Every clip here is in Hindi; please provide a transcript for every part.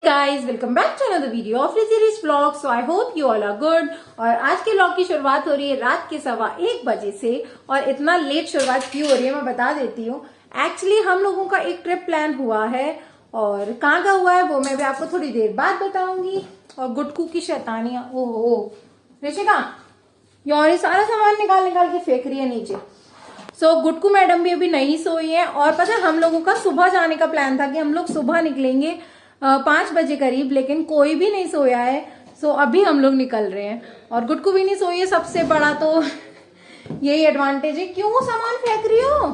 Guys welcome back to another video of series vlog. So I hope you all are good. और आज के व्लॉग की शुरुआत हो रही है रात के 1:15 बजे से। और इतना लेट शुरुआत क्यों हो रही है मैं बता देती हूँ। एक्चुअली हम लोगों का एक ट्रिप प्लान हुआ है और कहाँ का हुआ है वो मैं भी आपको थोड़ी देर बाद बताऊंगी। और गुटकू की शैतानियां, ओहो ऋषिका और ये सारा सामान निकाल निकाल के फेंक रही है नीचे। सो गुटकू मैडम भी अभी नहीं सोई है। और पता है हम लोगों का सुबह जाने का प्लान था कि हम लोग सुबह निकलेंगे 5 बजे करीब, लेकिन कोई भी नहीं सोया है। सो अभी हम लोग निकल रहे हैं और गुटकू भी नहीं सोई है। सबसे बड़ा तो यही एडवांटेज है। क्यों सामान फेंक रही हो?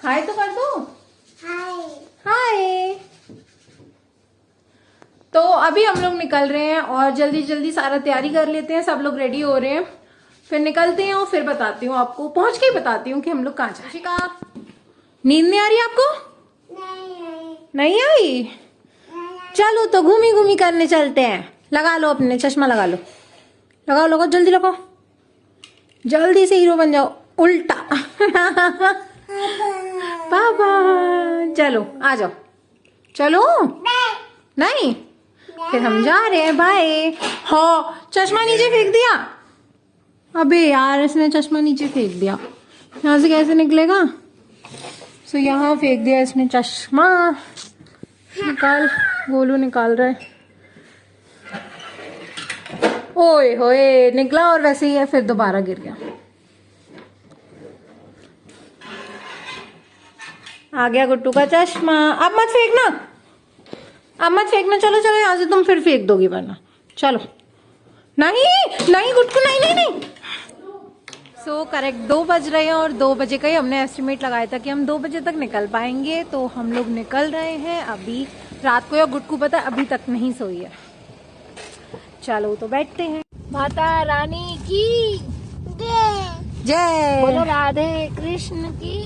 हाय तो कर दो। हाय हाय। तो अभी हम लोग निकल रहे हैं और जल्दी जल्दी सारा तैयारी कर लेते हैं। सब लोग रेडी हो रहे हैं, फिर निकलते हैं और फिर बताती हूँ आपको, पहुंच के ही बताती हूँ कि हम लोग कहाँ जा रहे हैं। नींद नहीं आ रही आपको? नहीं आई? चलो तो घूमी घूमी करने चलते हैं। लगा लो अपने चश्मा, लगा लो लगाओ लगाओ जल्दी लगाओ, जल्दी से हीरो बन जाओ उल्टा। पापा चलो आ जाओ। चलो नहीं फिर हम जा रहे हैं, बाय। हाँ चश्मा नीचे फेंक दिया। अबे यार इसने चश्मा नीचे फेंक दिया, यहाँ से कैसे निकलेगा? सो यहाँ फेंक दिया इसने चश्मा। निकाल, गोलू निकाल रहा है। ओए होए निकला और वैसे ही है, फिर दोबारा गिर गया। आ गया गुट्टू का चश्मा। अब मत फेंकना, अब मत फेंकना। चलो चलो यहाँ से तुम फिर फेंक दोगी वरना। चलो नहीं नहीं गुट्टू नहीं नहीं नहीं। सो करेक्ट 2 बज रहे हैं और 2 बजे का ही हमने एस्टिमेट लगाया था कि हम 2 बजे तक निकल पाएंगे। तो हम लोग निकल रहे हैं अभी। रात को या गुटकू पता अभी तक नहीं सोई है। चलो तो बैठते हैं। माता रानी की जय। बोलो, राधे कृष्ण की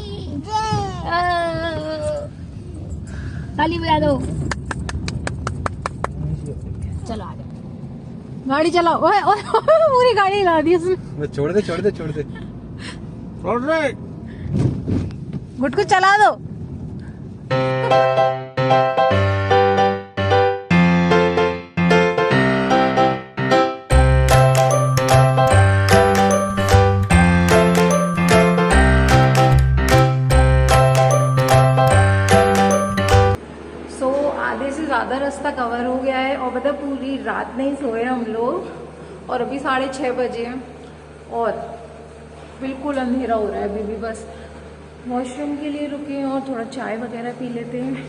ताली बजा दो। चलो आ जाओ, गाड़ी चलाओ। ओए ओए पूरी गाड़ी हिला दी उसने। छोड़ दे छोड़ दे छोड़ दे छोड़ दे। गुटकू चला दो। आधे से ज्यादा रास्ता कवर हो गया है और पता पूरी रात नहीं सोए हम लोग। और अभी 6:30 बजे हैं और बिल्कुल अंधेरा हो रहा है। अभी भी बस वॉशरूम के लिए रुके हैं और थोड़ा चाय वगैरह पी लेते हैं।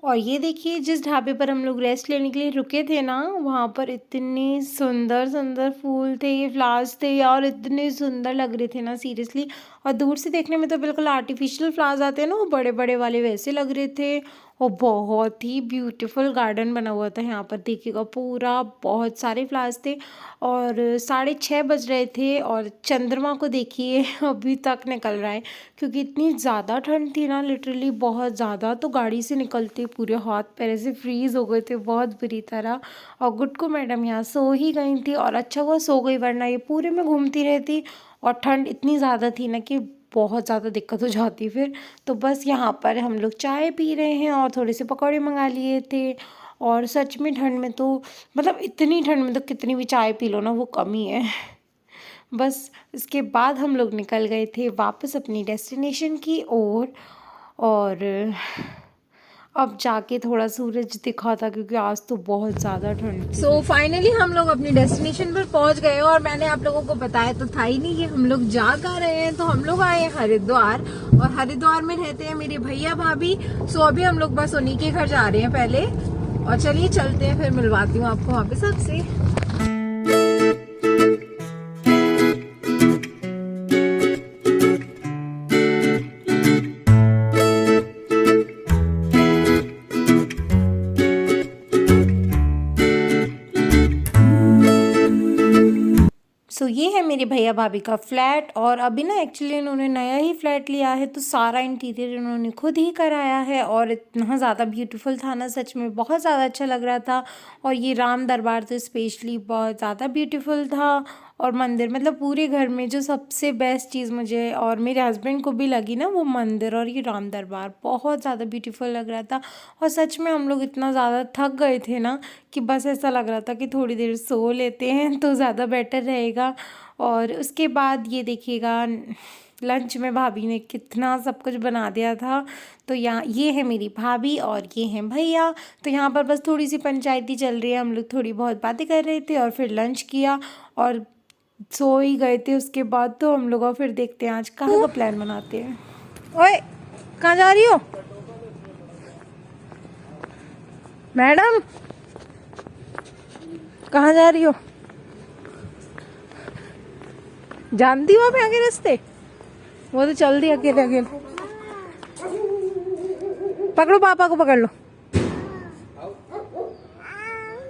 और ये देखिए जिस ढाबे पर हम लोग रेस्ट लेने के लिए रुके थे ना, वहाँ पर इतने सुंदर सुंदर फूल थे, फ्लावर्स थे और इतने सुंदर लग रहे थे ना सीरियसली। और दूर से देखने में तो बिल्कुल आर्टिफिशियल फ्लावर्स आते हैं ना, वो बड़े बड़े वाले वैसे लग रहे थे। और बहुत ही ब्यूटीफुल गार्डन बना हुआ था यहाँ पर, देखिएगा पूरा बहुत सारे फ्लावर्स थे। और 6:30 बज रहे थे और चंद्रमा को देखिए अभी तक निकल रहा है, क्योंकि इतनी ज़्यादा ठंड थी ना, लिटरली बहुत ज़्यादा। तो गाड़ी से निकलते पूरे हाथ पैर ऐसे फ्रीज़ हो गए थे बहुत बुरी तरह। और गुटकू मैडम यहाँ सो ही गई थी और अच्छा हुआ सो गई, वरना ये पूरे में घूमती रहती। और ठंड इतनी ज़्यादा थी ना कि बहुत ज़्यादा दिक्कत हो जाती फिर। तो बस यहाँ पर हम लोग चाय पी रहे हैं और थोड़े से पकौड़े मंगा लिए थे। और सच में ठंड में तो मतलब इतनी ठंड में तो कितनी भी चाय पी लो ना वो कम ही है। बस इसके बाद हम लोग निकल गए थे वापस अपनी डेस्टिनेशन की ओर। और अब जाके थोड़ा सूरज दिखा था, क्योंकि आज तो बहुत ज़्यादा ठंड थी। सो फाइनली हम लोग अपनी डेस्टिनेशन पर पहुंच गए और मैंने आप लोगों को बताया तो था ही नहीं कि हम लोग जा कर रहे हैं। तो हम लोग आए हैं हरिद्वार और हरिद्वार में रहते हैं मेरे भैया भाभी। सो अभी हम लोग बस उन्हीं के घर जा रहे हैं पहले। और चलिए चलते हैं, फिर मिलवाती हूँ आपको वहाँ पे सबसे। सो ये है मेरे भैया भाभी का फ्लैट। और अभी ना एक्चुअली इन्होंने नया ही फ्लैट लिया है, तो सारा इंटीरियर इन्होंने खुद ही कराया है। और इतना ज़्यादा ब्यूटीफुल था ना, सच में बहुत ज़्यादा अच्छा लग रहा था। और ये राम दरबार तो स्पेशली बहुत ज़्यादा ब्यूटीफुल था। और मंदिर, मतलब पूरे घर में जो सबसे बेस्ट चीज़ मुझे और मेरे हस्बैंड को भी लगी ना, वो मंदिर और ये राम दरबार बहुत ज़्यादा ब्यूटीफुल लग रहा था। और सच में हम लोग इतना ज़्यादा थक गए थे ना कि बस ऐसा लग रहा था कि थोड़ी देर सो लेते हैं तो ज़्यादा बेटर रहेगा। और उसके बाद ये देखिएगा लंच में भाभी ने कितना सब कुछ बना दिया था। तो यहाँ ये है मेरी भाभी और ये हैं भैया। तो यहाँ पर बस थोड़ी सी पंचायती चल रही है, हम लोग थोड़ी बहुत बातें कर रहे थे और फिर लंच किया और सो ही गए थे उसके बाद। तो हम लोग और फिर देखते हैं आज कहाँ का प्लान बनाते हैं। ओए कहाँ जा रही हो मैडम, कहाँ जा रही हो? जानती हो आप यहाँ के रास्ते? वो तो चल दी अकेले अकेले। पकड़ो, पापा को पकड़ लो।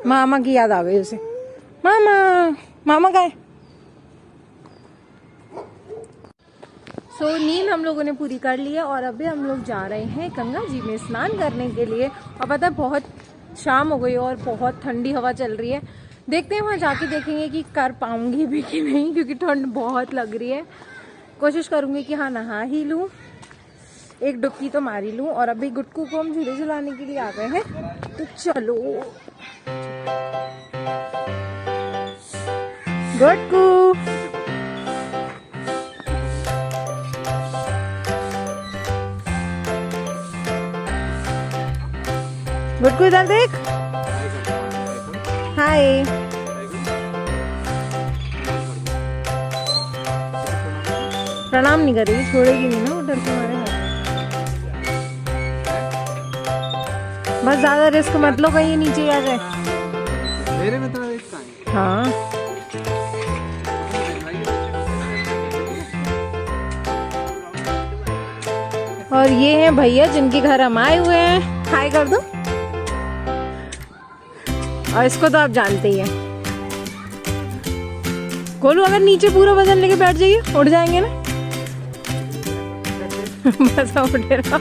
मामा की याद आ गई उसे। मामा, मामा कहाँ है? नींद हम लोगों ने पूरी कर ली है और अभी हम लोग जा रहे हैं गंगा जी में स्नान करने के लिए। और पता है बहुत शाम हो गई और बहुत ठंडी हवा चल रही है। देखते हैं वहाँ जाके देखेंगे कि कर पाऊंगी भी कि नहीं, क्योंकि ठंड बहुत लग रही है। कोशिश करूंगी कि हाँ नहा ही लूँ, एक डुबकी तो मारी लूँ। और अभी गुटकू को हम झूले झुलाने के लिए आ गए हैं, तो चलो। गुटकू गुटकू इधर देख। हाय। प्रणाम नहीं करेगी, छोड़ेगी नहीं ना वो, डर के मारे हाथ। बस ज्यादा रिस्क मत लो कहीं नीचे आ जाए। मेरे में तो रिस्क है। हाँ और ये हैं भैया जिनके घर हम आए हुए हैं। हाय कर दो। और इसको तो आप जानते ही हैं। गोलू अगर नीचे पूरा वजन लेके बैठ जाइए, उड़ जाएंगे ना। बस उठे रहो।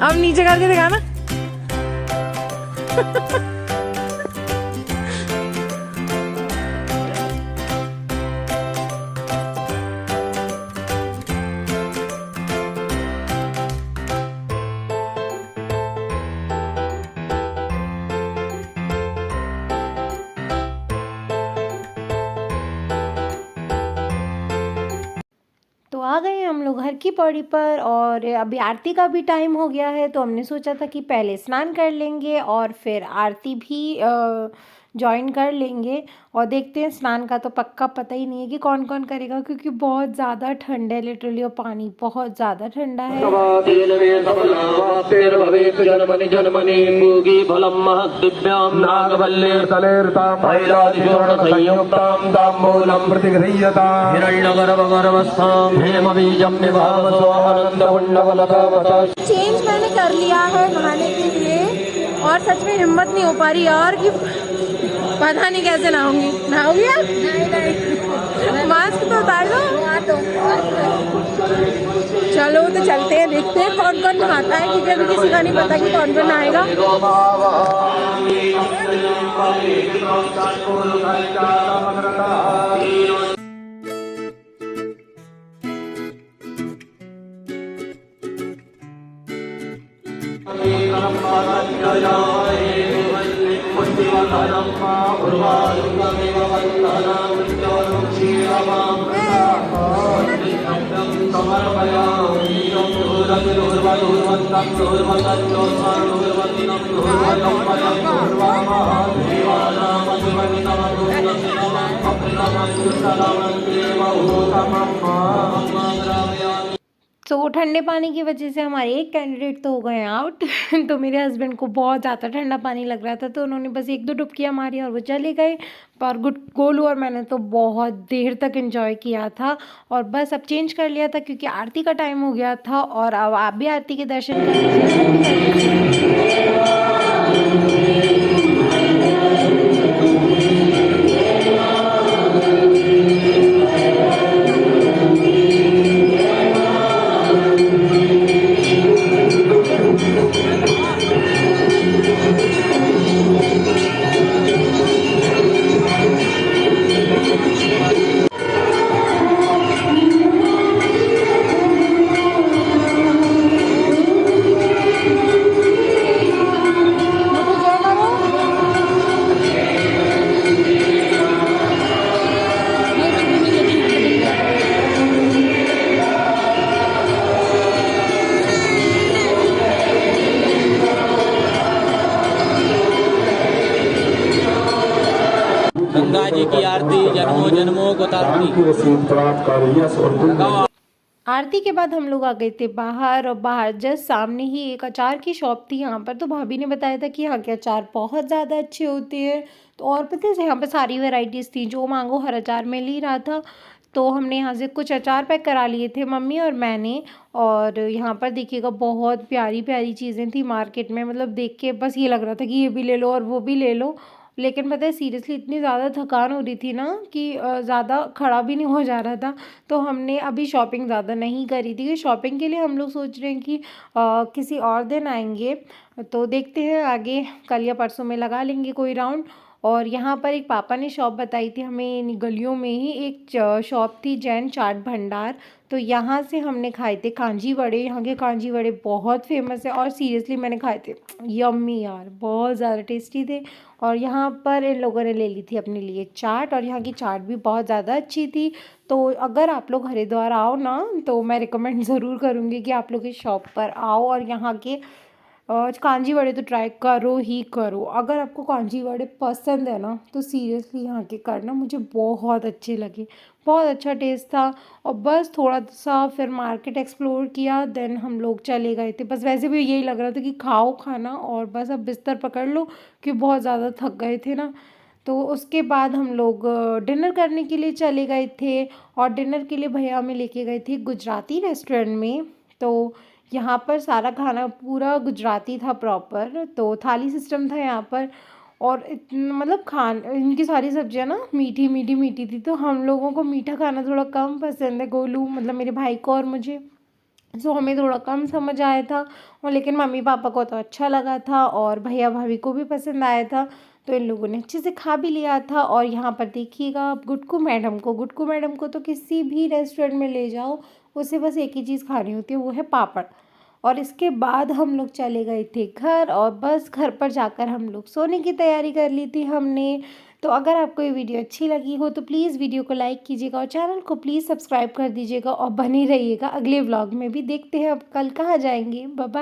अब नीचे करके दिखाना। तो आ गए हम लोग हर की पौड़ी पर और अभी आरती का भी टाइम हो गया है। तो हमने सोचा था कि पहले स्नान कर लेंगे और फिर आरती भी ज्वाइन कर लेंगे। और देखते हैं, स्नान का तो पक्का पता ही नहीं है कि कौन कौन करेगा, क्योंकि बहुत ज़्यादा ठंड है लिटरली, और पानी बहुत ज़्यादा ठंडा है। चेंज मैंने कर लिया है नहाने के लिए और सच में हिम्मत नहीं हो पा रही यार कि पता नहीं कैसे नहाऊंगी। नहाओगी आप? नहीं। मास्क तो उतार दो। चलो तो चलते हैं, देखते हैं कौन कौन नहाता है, क्योंकि अभी किसी का नहीं पता कि कौन कौन नहाएगा। तो ठंडे पानी की वजह से हमारे एक कैंडिडेट तो हो गए आउट। तो मेरे हस्बैंड को बहुत ज़्यादा ठंडा पानी लग रहा था, तो उन्होंने बस एक दो डुबकियाँ मारी और वो चले गए। पर गोलू और मैंने तो बहुत देर तक एंजॉय किया था। और बस अब चेंज कर लिया था क्योंकि आरती का टाइम हो गया था। और अब आप भी आरती के दर्शन कर लीजिए। गंगा जी की आरती जन्मों जन्मों को तारती। की रसीद प्राप्त कर यस और तुम आरती के बाद हम लोग आ गए थे बाहर, और बाहर जस्ट सामने ही एक अचार की शॉप थी यहाँ पर। तो भाभी ने बताया था कि यहाँ के अचार बहुत ज़्यादा अच्छे होते हैं। तो और पता है यहाँ पर सारी वैरायटीज़ थी, जो मांगो हर अचार मिल ही रहा था। तो हमने यहाँ से कुछ अचार पैक करा लिए थे मम्मी और मैंने। और यहाँ पर देखिएगा बहुत प्यारी प्यारी चीज़ें थी मार्केट में, मतलब देख के बस ये लग रहा था कि ये भी ले लो और वो भी ले लो। लेकिन पता है सीरियसली इतनी ज़्यादा थकान हो रही थी ना कि ज़्यादा खड़ा भी नहीं हो जा रहा था। तो हमने अभी शॉपिंग ज़्यादा नहीं करी थी। शॉपिंग के लिए हम लोग सोच रहे हैं कि किसी और दिन आएंगे। तो देखते हैं आगे, कल या परसों में लगा लेंगे कोई राउंड। और यहाँ पर एक पापा ने शॉप बताई थी हमें, इन गलियों में ही एक शॉप थी, जैन चाट भंडार। तो यहाँ से हमने खाए थे कांजी वड़े। यहाँ के कांजी वड़े बहुत फेमस है, और सीरियसली मैंने खाए थे, यम्मी यार, बहुत ज़्यादा टेस्टी थे। और यहाँ पर इन लोगों ने ले ली थी अपने लिए चाट, और यहाँ की चाट भी बहुत ज़्यादा अच्छी थी। तो अगर आप लोग हरिद्वार आओ ना, तो मैं रिकमेंड ज़रूर करूँगी कि आप लोग इस शॉप पर आओ और यहाँ के कांजी वड़े तो ट्राई करो ही करो। अगर आपको कांजी वड़े पसंद है ना, तो सीरियसली यहाँ के करना, मुझे बहुत अच्छे लगे, बहुत अच्छा टेस्ट था। और बस थोड़ा सा फिर मार्केट एक्सप्लोर किया, देन हम लोग चले गए थे। बस वैसे भी यही लग रहा था कि खाओ खाना और बस अब बिस्तर पकड़ लो, कि बहुत ज़्यादा थक गए थे ना। तो उसके बाद हम लोग डिनर करने के लिए चले गए थे। और डिनर के लिए भैया हमें लेके गए थे गुजराती रेस्टोरेंट में। तो यहाँ पर सारा खाना पूरा गुजराती था प्रॉपर, तो थाली सिस्टम था यहाँ पर। और मतलब इनकी सारी सब्जियाँ ना मीठी मीठी मीठी थी। तो हम लोगों को मीठा खाना थोड़ा कम पसंद है, गोलू मतलब मेरे भाई को और मुझे। सो हमें थोड़ा कम समझ आया था, और लेकिन मम्मी पापा को तो अच्छा लगा था, और भैया भाभी को भी पसंद आया था। तो इन लोगों ने अच्छे से खा भी लिया था। और यहाँ पर देखिएगा आप गुड्डू मैडम को तो किसी भी रेस्टोरेंट में ले जाओ, उसे बस एक ही चीज़ खानी होती है, वो है पापड़। और इसके बाद हम लोग चले गए थे घर, और बस घर पर जाकर हम लोग सोने की तैयारी कर ली थी हमने। तो अगर आपको ये वीडियो अच्छी लगी हो तो प्लीज़ वीडियो को लाइक कीजिएगा, और चैनल को प्लीज़ सब्सक्राइब कर दीजिएगा, और बने रहिएगा। अगले व्लॉग में भी देखते हैं अब कल कहाँ जाएंगे। Bye bye.